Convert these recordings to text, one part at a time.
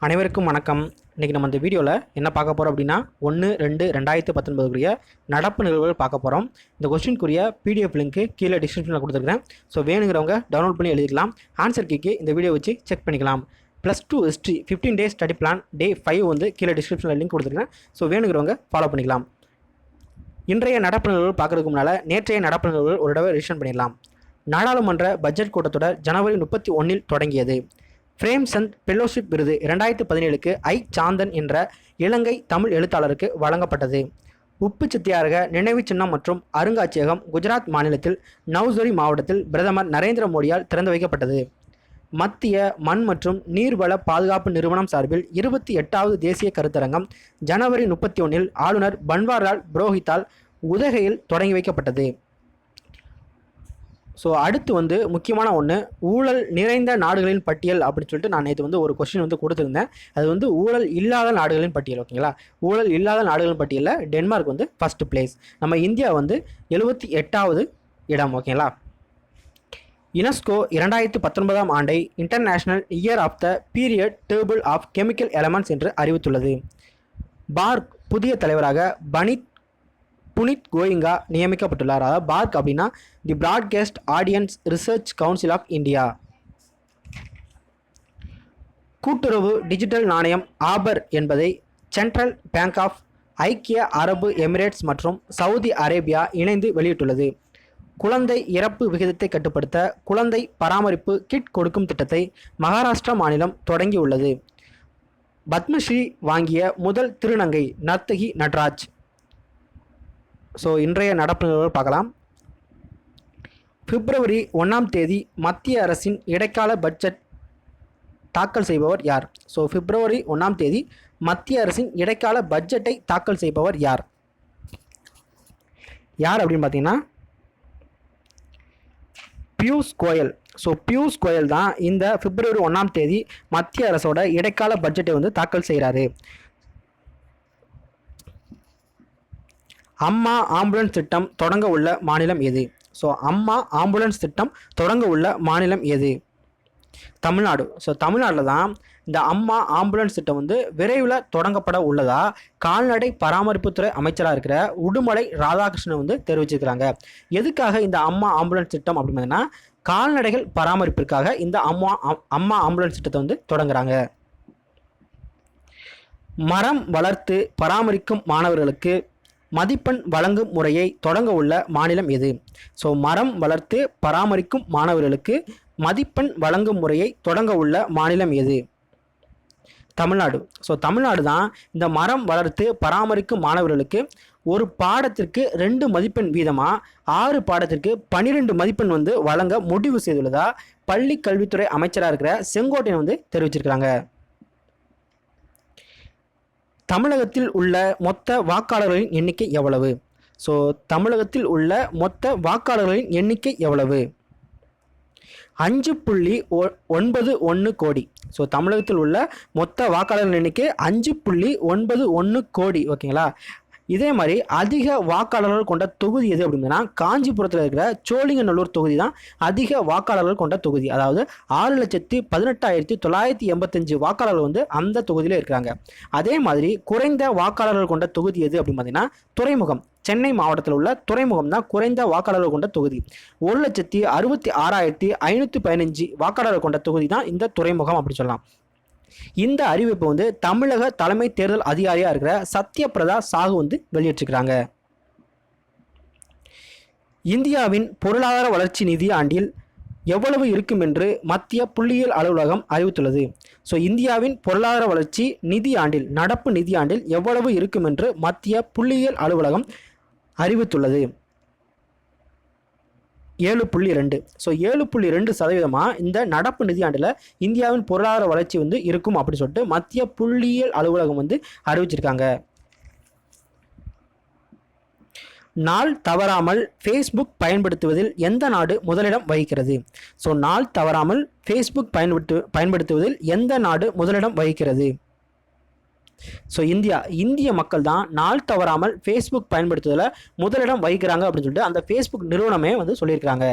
அனைவருக்கும் வணக்கம். இன்றைக்கி நம்ம இந்த வீடியோவில் என்ன பார்க்க போகிறோம் அப்படின்னா 1-2-2019 நடப்பு நிகழ்வுகள் பார்க்க போகிறோம். இந்த கொஸ்டினுக்குரிய பிடிஎஃப் லிங்க்கு கீழே டிஸ்கிரிப்ஷனில் கொடுத்துருக்கேன். ஸோ வேணுங்கிறவங்க டவுன்லோட் பண்ணி எழுதிக்கலாம். ஆன்சர் கீக்கு இந்த வீடியோ வச்சு செக் பண்ணிக்கலாம். +2 ஹிஸ்ட்ரி 15 டேஸ் ஸ்டடி பிளான் டே 5 வந்து கீழே டிஸ்கிரிப்ஷனில் லிங்க் கொடுத்துருக்கேன். ஸோ வேணுங்கிறவங்க ஃபாலோ பண்ணிக்கலாம். இன்றைய நடப்பு நிகழ்வுகள் பார்க்குறதுக்கு முன்னால் நேற்றைய நடப்பு நிகழ்வுகள் ஒரு தடவை ரிவிஷன் பண்ணிடலாம். நாடாளுமன்ற பட்ஜெட் கூட்டத்தொடர் ஜனவரி 31 தொடங்கியது. பிரேம்சந்த் ஃபெல்லோஷிப் விருது 2017க்கு சாந்தன் என்ற இலங்கை தமிழ் எழுத்தாளருக்கு வழங்கப்பட்டது. உப்பு சத்தியாகிரக நினைவு சின்னம் மற்றும் அருங்காட்சியகம் குஜராத் மாநிலத்தில் நவ்சரி மாவட்டத்தில் பிரதமர் நரேந்திர மோடியால் திறந்து வைக்கப்பட்டது. மத்திய மண் மற்றும் நீர்வள பாதுகாப்பு நிறுவனம் சார்பில் 28வது தேசிய கருத்தரங்கம் ஜனவரி 31 ஆளுநர் பன்வாரிலால் புரோஹித்தால் உதகையில் தொடங்கி வைக்கப்பட்டது. ஸோ அடுத்து வந்து முக்கியமான ஒன்று, ஊழல் நிறைந்த நாடுகளின் பட்டியல் அப்படின்னு சொல்லிட்டு நான் நேற்று வந்து ஒரு கொஸ்டின் வந்து கொடுத்துருந்தேன். அது வந்து ஊழல் இல்லாத நாடுகளின் பட்டியல். ஓகேங்களா, ஊழல் இல்லாத நாடுகளின் பட்டியலில் டென்மார்க் வந்து ஃபர்ஸ்ட் பிளேஸ், நம்ம இந்தியா வந்து 78வது இடம். ஓகேங்களா. யுனெஸ்கோ 2019 ஆண்டை international year of the period table of chemical elements என்று அறிவித்துள்ளது. பார்க் புதிய தலைவராக புனித் கோயிங்கா நியமிக்கப்பட்டுள்ளார். அதாவது பார்க் அப்படின்னா the broadcast audience research council of India. கூட்டுறவு டிஜிட்டல் நாணயம் ஆபர் என்பதை சென்ட்ரல் பேங்க் ஆஃப் ஐக்கிய அரபு எமிரேட்ஸ் மற்றும் சவுதி அரேபியா இணைந்து வெளியிட்டுள்ளது. குழந்தை இறப்பு விகிதத்தை கட்டுப்படுத்த குழந்தை பராமரிப்பு கிட் கொடுக்கும் திட்டத்தை மகாராஷ்டிரா மாநிலம் தொடங்கியுள்ளது. பத்மஸ்ரீ வாங்கிய முதல் திருநங்கை நர்த்தகி நட்ராஜ். ஸோ இன்றைய நடப்பு நிகழ்வுகள் பார்க்கலாம். பிப்ரவரி 1 மத்திய அரசின் இடைக்கால பட்ஜெட் தாக்கல் செய்பவர் யார்? ஸோ பிப்ரவரி 1 மத்திய அரசின் இடைக்கால பட்ஜெட்டை தாக்கல் செய்பவர் யார் அப்படின்னு பார்த்தீங்கன்னா பியூஷ் கோயல். ஸோ பியூஷ் கோயல் தான் இந்த பிப்ரவரி 1 மத்திய அரசோட இடைக்கால பட்ஜெட்டை வந்து தாக்கல் செய்கிறாரு. அம்மா ஆம்புலன்ஸ் திட்டம் தொடங்க உள்ள மாநிலம் எது? ஸோ அம்மா ஆம்புலன்ஸ் திட்டம் தொடங்க உள்ள மாநிலம் எது? தமிழ்நாடு. ஸோ தமிழ்நாட்டில் தான் இந்த அம்மா ஆம்புலன்ஸ் திட்டம் வந்து விரைவில் தொடங்கப்பட உள்ளதா கால்நடை பராமரிப்புத்துறை அமைச்சராக இருக்கிற உடுமலை ராதாகிருஷ்ணன் வந்து தெரிவிச்சிருக்கிறாங்க. எதுக்காக இந்த அம்மா ஆம்புலன்ஸ் திட்டம் அப்படின்னு பார்த்தீங்கன்னா கால்நடைகள் பராமரிப்பிற்காக இந்த அம்மா ஆம்புலன்ஸ் திட்டத்தை வந்து தொடங்குறாங்க. மரம் வளர்த்து பராமரிக்கும் மாணவர்களுக்கு மதிப்பெண் வழங்கும் முறையை தொடங்க உள்ள மாநிலம் எது? ஸோ மரம் வளர்த்து பராமரிக்கும் மாணவர்களுக்கு மதிப்பெண் வழங்கும் முறையை தொடங்க உள்ள மாநிலம் எது? தமிழ்நாடு. ஸோ தமிழ்நாடு தான் இந்த மரம் வளர்த்து பராமரிக்கும் மாணவர்களுக்கு ஒரு பாடத்திற்கு 2 மதிப்பெண் வீதமாக 6 பாடத்திற்கு 12 மதிப்பெண் வந்து வழங்க முடிவு செய்துள்ளதா பள்ளி கல்வித்துறை அமைச்சராக இருக்கிற செங்கோட்டையன் வந்து தெரிவிச்சிருக்கிறாங்க. தமிழகத்தில் உள்ள மொத்த வாக்காளர்களின் எண்ணிக்கை எவ்வளவு? ஸோ தமிழகத்தில் உள்ள மொத்த வாக்காளர்களின் எண்ணிக்கை எவ்வளவு? 5.91 கோடி. ஸோ தமிழகத்தில் உள்ள மொத்த வாக்காளர்கள் எண்ணிக்கை 5.91 கோடி. ஓகேங்களா. இதே மாதிரி அதிக வாக்காளர்கள் கொண்ட தொகுதி எது அப்படின்னா காஞ்சிபுரத்தில் இருக்கிற சோழிங்கநல்லூர் தொகுதி தான் அதிக வாக்காளர்கள் கொண்ட தொகுதி. அதாவது 6,18,985 வாக்காளர்கள் வந்து அந்த தொகுதியில் இருக்கிறாங்க. அதே மாதிரி குறைந்த வாக்காளர்கள் கொண்ட தொகுதி எது அப்படின்னு பார்த்தீங்கன்னா துறைமுகம். சென்னை மாவட்டத்தில் உள்ள துறைமுகம் தான் குறைந்த வாக்காளர்கள் கொண்ட தொகுதி. 1,66,515 வாக்காளர்கள் கொண்ட தொகுதி தான் இந்த துறைமுகம் அப்படி சொல்லலாம். இந்த அறிவிப்பு வந்து தமிழக தலைமை தேர்தல் அதிகாரியாக இருக்கிற சத்யபிரதா சாஹூ வந்து வெளியிட்டிருக்கிறாங்க. இந்தியாவின் பொருளாதார வளர்ச்சி நிதி ஆண்டில் எவ்வளவு இருக்கும் என்று மத்திய புள்ளியியல் அலுவலகம் அறிவித்துள்ளது. ஸோ இந்தியாவின் பொருளாதார வளர்ச்சி நிதி ஆண்டில் நடப்பு நிதி ஆண்டில் எவ்வளவு இருக்கும் என்று மத்திய புள்ளியியல் அலுவலகம் அறிவித்துள்ளது. 7.2. ஸோ 7.2% இந்த நடப்பு நிதியாண்டில் இந்தியாவின் பொருளாதார வளர்ச்சி வந்து இருக்கும் அப்படின்னு சொல்லிட்டு மத்திய புள்ளியியல் அலுவலகம் வந்து அறிவிச்சிருக்காங்க. நாள் தவறாமல் ஃபேஸ்புக் பயன்படுத்துவதில் எந்த நாடு முதலிடம் வகிக்கிறது? ஸோ நாள் தவறாமல் ஃபேஸ்புக் பயன்படுத்துவதில் எந்த நாடு முதலிடம் வகிக்கிறது? ஸோ இந்திய மக்கள் தான் நாள் தவறாமல் ஃபேஸ்புக் பயன்படுத்துவதில் முதலிடம் வகிக்கிறாங்க அப்படின்னு சொல்லிட்டு அந்த ஃபேஸ்புக் நிறுவனமே வந்து சொல்லியிருக்கிறாங்க.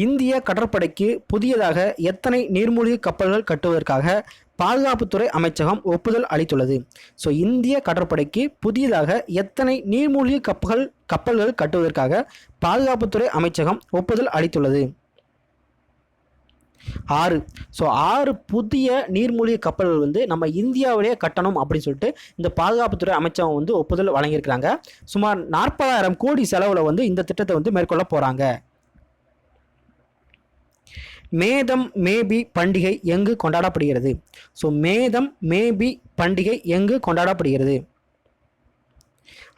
இந்திய கடற்படைக்கு புதியதாக எத்தனை நீர்மூழ்கி கப்பல்கள் கட்டுவதற்காக பாதுகாப்புத்துறை அமைச்சகம் ஒப்புதல் அளித்துள்ளது? ஸோ இந்திய கடற்படைக்கு புதியதாக எத்தனை நீர்மூழ்கி கப்பல்கள் கட்டுவதற்காக பாதுகாப்புத்துறை அமைச்சகம் ஒப்புதல் அளித்துள்ளது? 6. ஸோ 6 புதிய நீர்மூழ்கி கப்பல்கள் வந்து நம்ம இந்தியாவிலேயே கட்டணும் அப்படின்னு சொல்லிட்டு இந்த பாதுகாப்புத்துறை அமைச்சகம் வந்து ஒப்புதல் வழங்கியிருக்கிறாங்க. சுமார் 40,000 கோடி செலவில் வந்து இந்த திட்டத்தை வந்து மேற்கொள்ள போகிறாங்க. மேதம் மேபி பண்டிகை எங்கு கொண்டாடப்படுகிறது? ஸோ மேதம் மேபி பண்டிகை எங்கு கொண்டாடப்படுகிறது?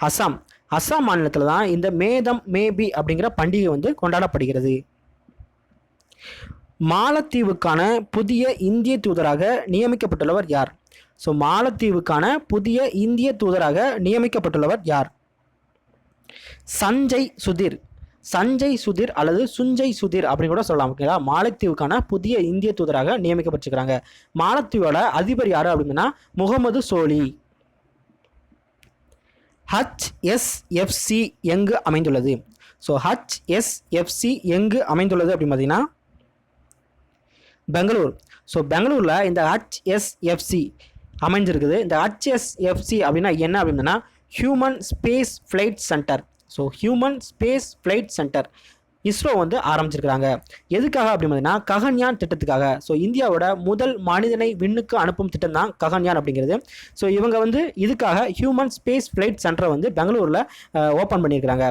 அசாம். அசாம் மாநிலத்தில் தான் இந்த மேதம் மேபி அப்படிங்கிற பண்டிகை வந்து கொண்டாடப்படுகிறது. மாலத்தீவுக்கான புதிய இந்திய தூதராக நியமிக்கப்பட்டுள்ளவர் யார்? ஸோ மாலத்தீவுக்கான புதிய இந்திய தூதராக நியமிக்கப்பட்டுள்ளவர் யார்? சஞ்சய் சுதீர். சஞ்சய் சுதீர் அல்லது சுஞ்சய் சுதீர் அப்படின்னு கூட சொல்லலாம். ஓகேங்களா? மாலத்தீவுக்கான புதிய இந்திய தூதராக நியமிக்கப்பட்டிருக்கிறாங்க. மாலத்தீவோட அதிபர் யாரு அப்படின்னா முகமது சோலி. HSFC எங்கு அமைந்துள்ளது? ஸோ HSFC எங்கு அமைந்துள்ளது அப்படின்னு பார்த்தீங்கன்னா பெங்களூர். ஸோ பெங்களூரில் இந்த HSFC அமைஞ்சிருக்குது. இந்த HSFC அப்படின்னா என்ன அப்படின்னா human space flight centre. So human space flight centre ISRO வந்து ஆரம்பிச்சிருக்கிறாங்க. எதுக்காக அப்படின்னு பார்த்தீங்கன்னா ககன்யான் திட்டத்துக்காக. ஸோ இந்தியாவோட முதல் மனிதனை விண்ணுக்கு அனுப்பும் திட்டம் தான் ககன்யான் அப்படிங்கிறது. ஸோ இவங்க வந்து இதுக்காக ஹியூமன் ஸ்பேஸ் ஃப்ளைட் சென்டரை வந்து பெங்களூரில் ஓப்பன் பண்ணியிருக்கிறாங்க.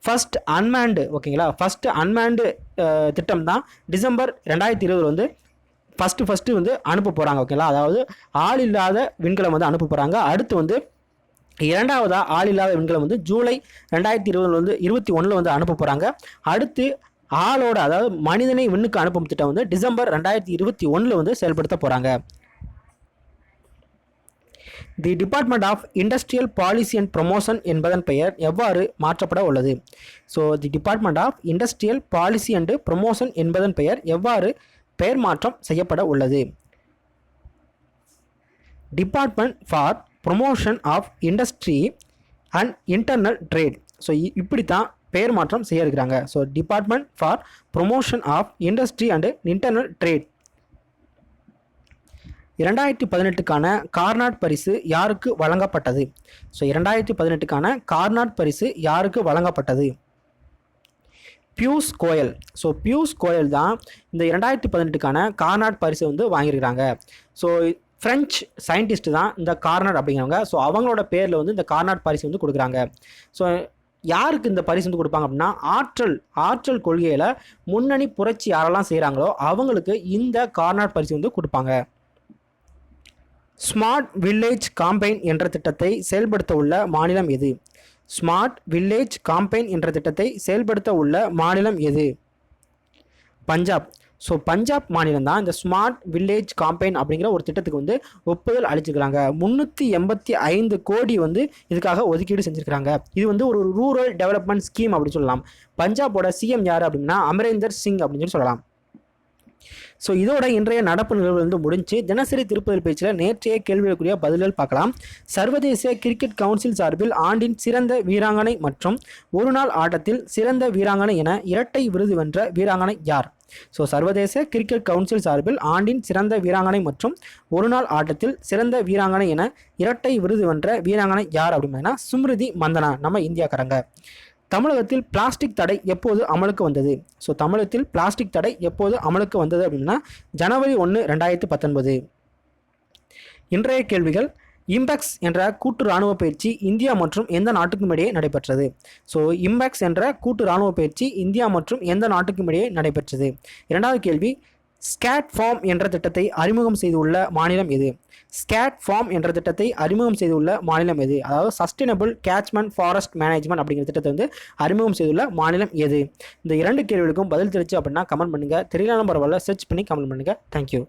ஃபர்ஸ்ட் அன்மேண்டு, ஓகேங்களா, ஃபர்ஸ்ட் அன்மேண்டு திட்டம் தான் டிசம்பர் 2020 வந்து ஃபஸ்ட்டு வந்து அனுப்ப போகிறாங்க. ஓகேங்களா? அதாவது ஆள் இல்லாத விண்கலம் வந்து அனுப்ப போகிறாங்க. அடுத்து வந்து இரண்டாவதாக ஆள் இல்லாத விண்கலம் வந்து ஜூலை 2021 வந்து அனுப்ப போகிறாங்க. அடுத்து ஆளோட, அதாவது மனிதனை விண்ணுக்கு அனுப்பும் திட்டம் வந்து டிசம்பர் 2021 வந்து செயல்படுத்த போகிறாங்க. The department of industrial policy and promotion என்பதன் பெயர் எவ்வாறு மாற்றப்பட உள்ளது? So the department of industrial policy and promotion என்பதன் பெயர் எவ்வாறு பெயர் மாற்றம் செய்யப்பட உள்ளது? Department for promotion of industry and internal trade. So இப்படி தான் பெயர் மாற்றம் செய்ய இருக்கிறாங்க. So department for promotion of industry and internal trade. 2018க்கான கார்னாட் பரிசு யாருக்கு வழங்கப்பட்டது? ஸோ 2018க்கான கார்னாட் பரிசு யாருக்கு வழங்கப்பட்டது? பியூஷ் கோயல். ஸோ பியூஷ் கோயல் தான் இந்த 2018க்கான கார்னாட் பரிசு வந்து வாங்கியிருக்கிறாங்க. ஸோ ஃப்ரெஞ்ச் சயின்டிஸ்ட் தான் இந்த கார்னாட் அப்படிங்கிறவங்க. ஸோ அவங்களோட பேரில் வந்து இந்த கார்னாட் பரிசு வந்து கொடுக்குறாங்க. ஸோ யாருக்கு இந்த பரிசு வந்து கொடுப்பாங்க அப்படின்னா ஆற்றல் கொள்கையில் முன்னணி புரட்சி யாரெல்லாம் செய்கிறாங்களோ அவங்களுக்கு இந்த கார்னாட் பரிசு வந்து கொடுப்பாங்க. ஸ்மார்ட் வில்லேஜ் காம்பெயின் என்ற திட்டத்தை செயல்படுத்த உள்ள மாநிலம் எது? ஸ்மார்ட் வில்லேஜ் காம்பெயின் என்ற திட்டத்தை செயல்படுத்த உள்ள மாநிலம் எது? பஞ்சாப். ஸோ பஞ்சாப் மாநிலம் தான் இந்த ஸ்மார்ட் வில்லேஜ் காம்பெயின் அப்படிங்கிற ஒரு திட்டத்துக்கு வந்து ஒப்புதல் அளிச்சிருக்கிறாங்க. 385 கோடி வந்து இதுக்காக ஒதுக்கீடு செஞ்சுருக்கிறாங்க. இது வந்து ஒரு ரூரல் டெவலப்மெண்ட் ஸ்கீம் அப்படின்னு சொல்லலாம். பஞ்சாபோட சிஎம் யார் அப்படின்னா அமரேந்தர் சிங் அப்படின்னு சொல்லலாம். ஸோ இதோட இன்றைய நடப்பு நிகழ்வு வந்து முடிஞ்சு. தினசரி திருப்பதில் பேச்சில் நேற்றைய கேள்விகளுக்குரிய பதில்கள் பார்க்கலாம். சர்வதேச கிரிக்கெட் கவுன்சில் சார்பில் ஆண்டின் சிறந்த வீராங்கனை மற்றும் ஒரு நாள் ஆட்டத்தில் சிறந்த வீராங்கனை என இரட்டை விருது வென்ற வீராங்கனை யார்? ஸோ சர்வதேச கிரிக்கெட் கவுன்சில் சார்பில் ஆண்டின் சிறந்த வீராங்கனை மற்றும் ஒரு நாள் ஆட்டத்தில் சிறந்த வீராங்கனை என இரட்டை விருது வென்ற வீராங்கனை யார் அப்படின்னா ஸ்மிருதி மந்தனா, நம்ம இந்தியாக்காரங்க. தமிழகத்தில் பிளாஸ்டிக் தடை எப்போது அமலுக்கு வந்தது? ஸோ தமிழகத்தில் பிளாஸ்டிக் தடை எப்போது அமலுக்கு வந்தது அப்படின்னா ஜனவரி 1, 2019. இன்றைய கேள்விகள். இம்பெக்ஸ் என்ற கூட்டு இராணுவ பயிற்சி இந்தியா மற்றும் எந்த நாட்டுக்கும் இடையே நடைபெற்றது? ஸோ இம்பெக்ஸ் என்ற கூட்டு இராணுவ பயிற்சி இந்தியா மற்றும் எந்த நாட்டுக்கும் இடையே நடைபெற்றது? இரண்டாவது கேள்வி. ஸ்கேட் ஃபார்ம் என்ற திட்டத்தை அறிமுகம் செய்துள்ள மாநிலம் எது? ஸ்கேட் ஃபார்ம் என்ற திட்டத்தை அறிமுகம் செய்துள்ள மாநிலம் எது? அதாவது சஸ்டைனபிள் கேட்ச்மெண்ட் ஃபாரஸ்ட் மேனேஜ்மெண்ட் அப்படிங்கிற திட்டத்தை வந்து அறிமுகம் செய்துள்ள மாநிலம் எது? இந்த 2 கேள்விகளுக்கும் பதில் தெரிச்சு அப்படின்னா கமெண்ட் பண்ணுங்கள். தெரியல பரவாயில்ல, சர்ச் பண்ணி கமெண்ட் பண்ணுங்கள். தேங்க்யூ.